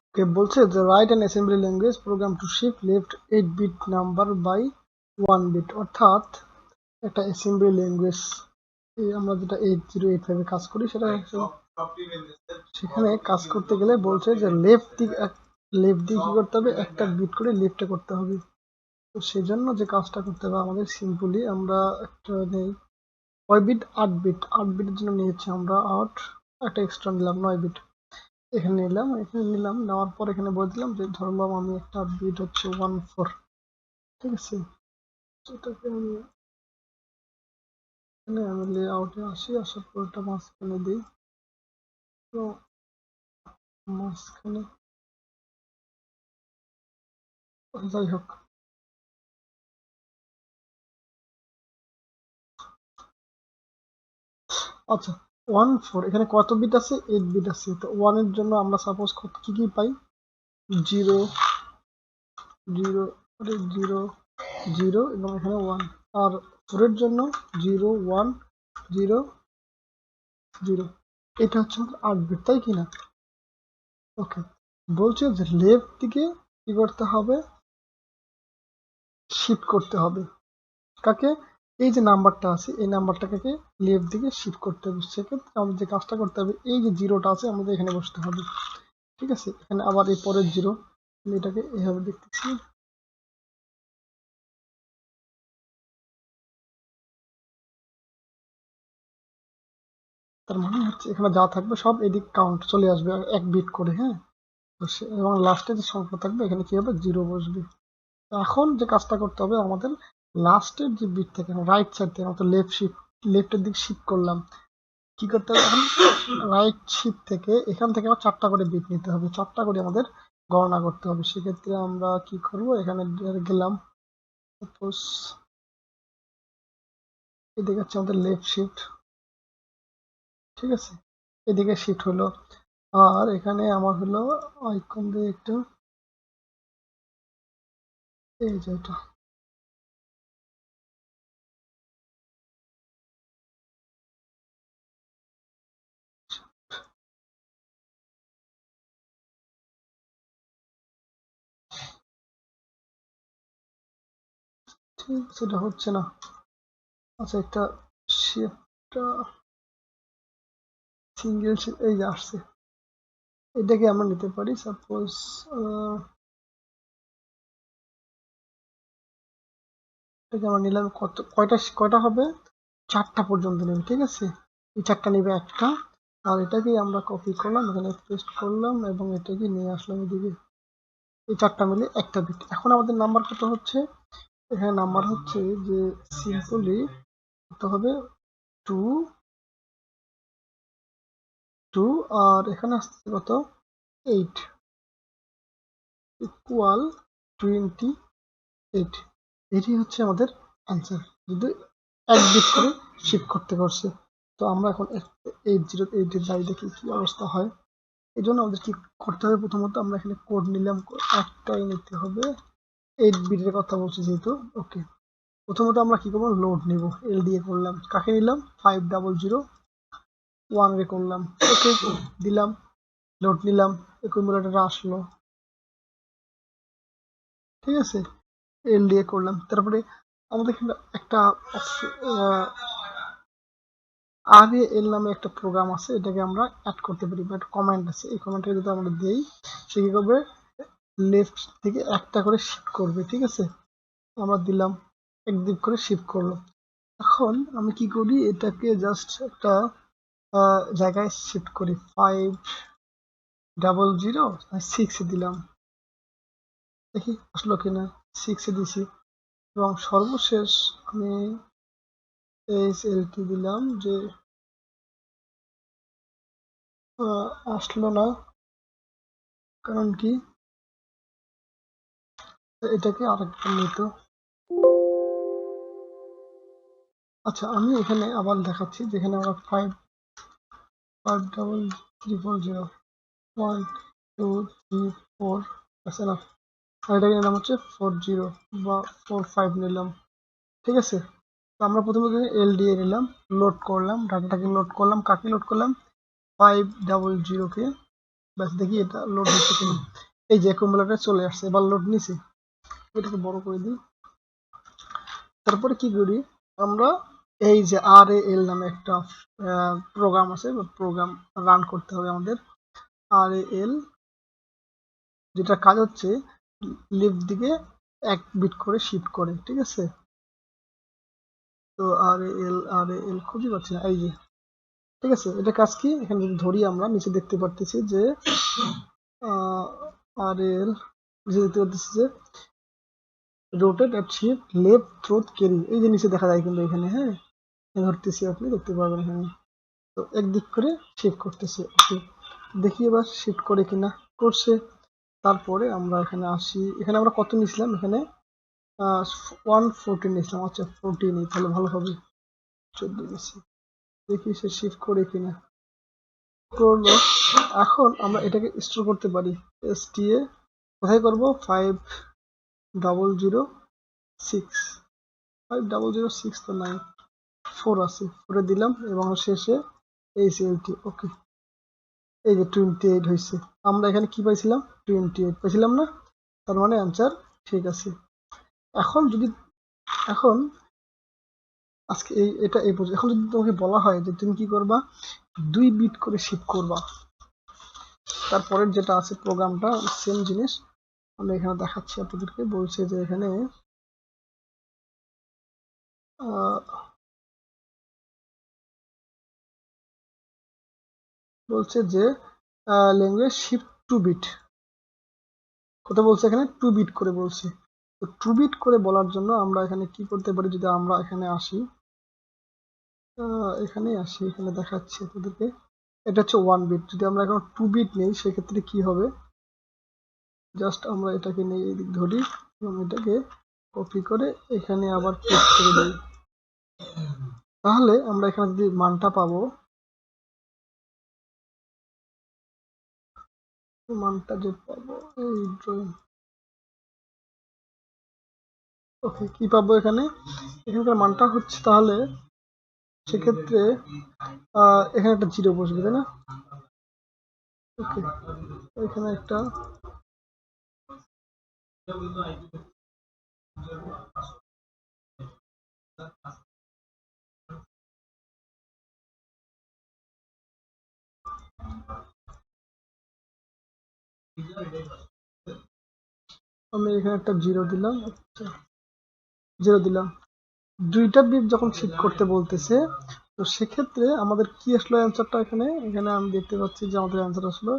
ওকে বলছে যে write an assembly language program to shift left 8 bit number by 1 bit, অর্থাৎ একটা অ্যাসেম্বলি ল্যাঙ্গুয়েজ আমরা যেটা 8085 কাজ করি সেটা সেখানে কাজ করতে গেলে বলছে যে লেফট দিকে কি করতে হবে, একটা বিট করে লেফটে করতে হবে। তো সেজন্য যে কাজটা করতে হবে আমাদের সিম্পলি আমরা একটা নেই, কয় বিট, 8 বিট, 8 বিটের জন্য নিয়েছি আমরা 8, একটা এক্সট্রা নিলাম 9 বিট, এখানে নিলাম নেওয়ার পর এখানে বলে দিলাম যে ধরলাম আমি একটা বিট হচ্ছে 14, ঠিক আছে। এটাকে আমি এখানে আমি লেআউটে আসি, আসার পর এটা মাঝখানে দিই। তো মাঝখানে যাই হোক, আচ্ছা 14 এখানে কত বিট আছে, 8 বিট আছে। তো 1 এর জন্য আমরা সাপোজ কি কি পাই, 0 0 0 0 এবং এখানে 1। আর 4 এর জন্য 0 1 0 0। এটা হচ্ছে আমাদের 8 বিট, তাই কি না? ওকে, বলছে যে লেফট দিকে কি করতে হবে, শিফট করতে হবে। কাকে? এই যে নাম্বারটা আছে এই নাম্বারটাকে লেফট দিকে শিফট করতে হবে। সেক্ষেত্রে আমাদের যে কাজটা করতে হবে, এই যে জিরোটা আছে আমাদের এখানে বসতে হবে, ঠিক আছে। এখানে আবার এই পরের জিরো, আমি এটাকে এইভাবে দেখতেছি। তার মানে হচ্ছে এখানে যা থাকবে সব এদিক কাউন্ট চলে আসবে 1 বিট করে, হ্যাঁ। তো এবং লাস্টে যে সংখ্যা থাকবে এখানে কি হবে, জিরো বসবে। এখন যে কাজটা করতে হবে আমাদের, লাস্টের যে বিট থেকে রাইট সাইড থেকে আমাদের লেফটের দিকে শিফট করলাম, কি করতে হবে এখন, রাইট শিফট থেকে এখান থেকে আবার 4টা করে বিট নিতে হবে, 4টা করে আমাদের গণনা করতে হবে। সেক্ষেত্রে আমরা কি করব, এখানে গেলাম, সাপোজ এদিকে হচ্ছে আমাদের লেফট শিফট, ঠিক আছে, এদিকে শিফট হলো। আর এখানে আমার হলো আইকন দিয়ে একটু, এই যে এটা, ঠিক সেটা হচ্ছে না। আচ্ছা একটা শিফটটা সিঙ্গেল শিফট, এই যে আসছে, এটাকে আমরা নিতে পারি সাপোজ, এটাকে আমরা নিলাম, কত কয়টা কয়টা হবে, 4টা পর্যন্ত নেবে, ঠিক আছে। এই 4টা নেবে একটা। আর এটাকেই আমরা কপি করলাম, এখানে পেস্ট করলাম এবং এটাকে নিয়ে আসলাম এদিকে, এই 4টা মিলে একটা বিট। এখন আমাদের নাম্বার কত হচ্ছে, এখানে নাম্বার হচ্ছে যে সিম্পলি কত হবে, 2 2, আর এখানে আসছে কত, 8 ইকুয়াল 28। এটি হচ্ছে আমাদের অ্যান্সার, যদি 1 বিট করে শিফট করতে পারছে। তো আমরা এখন 8088 এর যাই দেখি কি অবস্থা হয়। এই জন্য আমাদের কি করতে হবে, প্রথমত আমরা এখানে কোড নিলাম, একটাই নিতে হবে, 8 বিটের কথা বলছি যেহেতু। ওকে, প্রথমত আমরা কি করবো, লোড নিব, LDA করলাম, কাকে নিলাম, 5001 রে করলাম, ওকে দিলাম, লোড নিলাম, একুমুলেটর আসলো, ঠিক আছে, LDA করলাম। তারপরে আমাদের এখানে একটা RAL নামে একটা প্রোগ্রাম আছে, এটাকে আমরা অ্যাড করতে পারি, বা একটা কমান্ড আছে, এই কমান্ডটা যদি আমরা দেই সে কি করবে, লেফট থেকে একটা করে শিফট করবে, ঠিক আছে। আমরা দিলাম, একদিক করে শিফট করলো। এখন আমি কি করি, এটাকে জাস্ট একটা জায়গায় শিফট করি, 500 দিলাম, দেখি আসলো কিনা, 6 দিছি। এবং সর্বশেষ আমি SLT দিলাম, যে আসলো না, কারণ কি, এটাকে আরেকবার নিত। আচ্ছা আমি এখানে আবার দেখাচ্ছি, যেখানে আমরা 55340 1 2 3 4 আছে না, আর এটাকে নিলাম হচ্ছে 40 বা 45 নিলাম, ঠিক আছে। তো আমরা প্রথমে LDA নিলাম, লোড করলাম, ডাটাটাকে লোড করলাম, কাকে লোড করলাম, 500 কে ব্যাস দেখি এটা লোড হচ্ছে কিনা। এই যে অ্যাকুমুলেটর চলে আসছে, এবার লোড নিছে। এটাকে বড় করে দিই। তারপরে কি করি আমরা, এই যে RAL নামে একটা প্রোগ্রাম আছে, প্রোগ্রাম রান করতে হবে আমাদের। RAL যেটা কাজ হচ্ছে লেফট দিকে 1 বিট করে শিফট করে, ঠিক আছে। তো RAL খুঁজে পাচ্ছি না, এই যে, ঠিক আছে। এটা কাজ কি, এখানে যদি ধরি আমরা নিচে দেখতে পারতেছি যে RAL নিচে দেখতে পারতেছি যে রোটেট এট শিফট লেফট থ্রোট ক্যারি, এই যে নিচে দেখা যায় কিন্তু এখানে, হ্যাঁ ধরতেছি, আপনি দেখতে পাবেন এখানে। তো একদিক করে শিফট করতেছে, ওকে। দেখি এবার শিফট করে কিনা, করছে। তারপরে আমরা এখানে আসি, এখানে আমরা কত নিয়েছিলাম, এখানে 140 নিয়েছিলাম। আচ্ছা 40 নেই, তাহলে ভালো হবে, 14 নিয়েছি। দেখি সে শিফট করে কিনা, করলো। এখন আমরা এটাকে স্টোর করতে পারি, STA কোথায় করব, 5006 5006 তো নাই, 4 আছে, 4 দিলাম এবং শেষে HLT, ওকে। এই যে 28 হয়েছে। আমরা এখানে কি পাইছিলাম, 28 পাইছিলাম না, তার মানে অ্যান্সার ঠিক আছে। এখন যদি এখন আজকে এটা এই পর্যন্ত। এখন যদি তোমাকে বলা হয় যে তুমি কি করবা, 2 বিট করে শিফট করবা, তারপরের যেটা আছে প্রোগ্রামটা সেম জিনিস আমি এখানে দেখাচ্ছি আপনাদেরকে। বলছে যে এখানে বলছে যে ল্যাঙ্গুয়েজ শিফট 2 বিট, কত বলছে এখানে, 2 বিট করে বলছে। তো 2 বিট করে বলার জন্য আমরা এখানে কি করতে পারি, যদি আমরা এখানে আসি, এখানে দেখাচ্ছি আপনাদেরকে। এটা হচ্ছে 1 বিট, যদি আমরা এখন 2 বিট নেই সেক্ষেত্রে কি হবে, জাস্ট আমরা এটাকে নিয়ে এদিক ধরি এবং এটাকে কপি করে এখানে আবার পেস্ট করে দিই। তাহলে আমরা এখানে যদি মানটা পাবো, মানটা যে পাবো এই ড্রয়িং, ওকে, কি পাবো এখানে, এখানকার মানটা হচ্ছে, তাহলে সেক্ষেত্রে এখানে একটা 0 বসবে, তাই না, ওকে। এখানে একটা আমি এখানে একটা 0 দিলাম, আচ্ছা 0 দিলাম। 2টা বিট যখন শিফট করতে বলতেছে, তো সেক্ষেত্রে আমাদের কি আসলো অ্যান্সারটা, এখানে এখানে আমি দেখতে পাচ্ছি যে আমাদের অ্যান্সার আসলো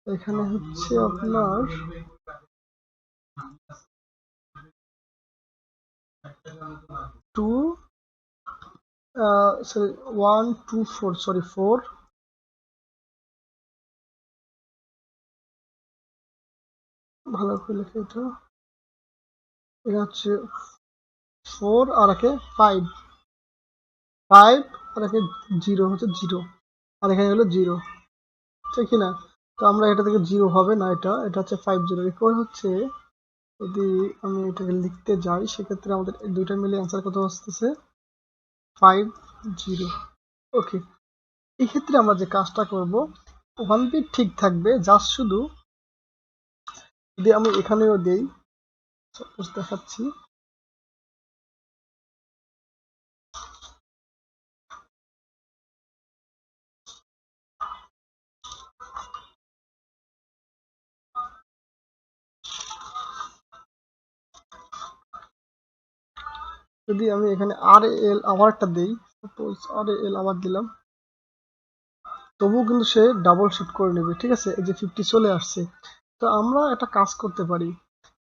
এখানে হচ্ছে আপনার 4 ভালো করে লিখে, এটা হচ্ছে 4 আর একে 5 আর একে 0 হচ্ছে 0, আর এখানে হলো 0, ঠিক না। তো আমরা এটা থেকে 0 হবে না, এটা হচ্ছে 50, এরপর হচ্ছে যদি আমি এটাকে লিখতে যাই সেক্ষেত্রে আমাদের দুইটা মিলে অ্যান্সার কত আসতেছে, 50, ওকে। এই ক্ষেত্রে আমরা যে কাজটা করব, 1 বিট ঠিক থাকবে, জাস্ট শুধু যদি আমি এখানেও দেই, সাপোজ দেখাচ্ছি, যদি আমি এখানে RAL আবার একটা দেই, সাপোজ RAL আবার দিলাম, তবুও কিন্তু সে ডাবল শিফট করে নেবে, ঠিক আছে। এই যে 50 চলে আসছে। তো আমরা একটা কাজ করতে পারি,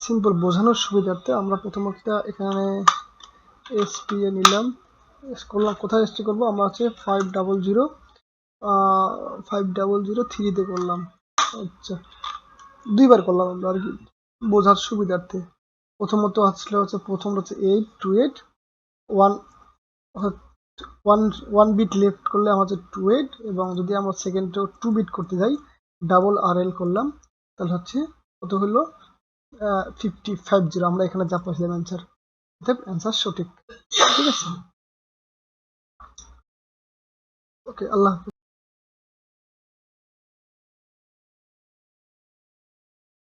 সিম্পল বোঝানোর সুবিধার্থে আমরা প্রথমত এখানে SPA নিলাম, করলাম, কোথায় এসটি করবো আমরা, হচ্ছে 5003 তে করলাম, আচ্ছা 2বার করলাম আমরা আর কি বোঝার সুবিধার্থে। প্রথমত আসলে হচ্ছে প্রথমটা হচ্ছে 828 1 বিট লেফট করলে আমাদের 28, এবং যদি আমরা সেকেন্ডে 2 বিট করতে যাই ডাবল RL করলাম, তাহলে হচ্ছে কত হলো 50, আমরা এখানে যা পাইছিলাম অ্যান্সার, অ্যান্সার সঠিক, ঠিক আছে। ওকে, আল্লাহ হাফেজ।